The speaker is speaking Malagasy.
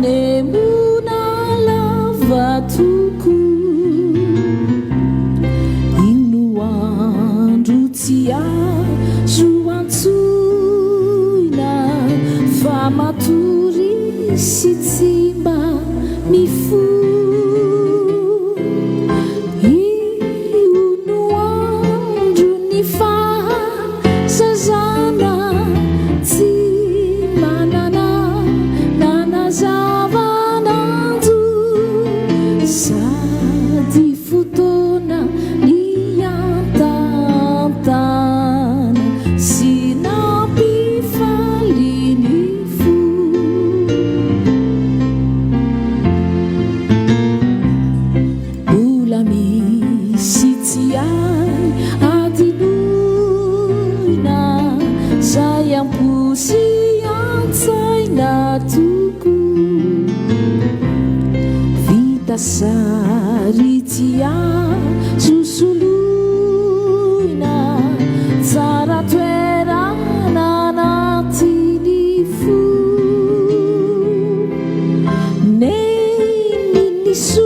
anemona lavatuku inuandro tsy azo antsoina fa matory sy tsy mba mifo ionoandro ny fahazazana tsy manana nanazavanandro sady fotoana ny antantana sy nampifaliny fo mbola misy tsy ay adinoina zay amposy antsaina toko vita sary tsy azo soloina tsara toerana anatiny fo nei ny niso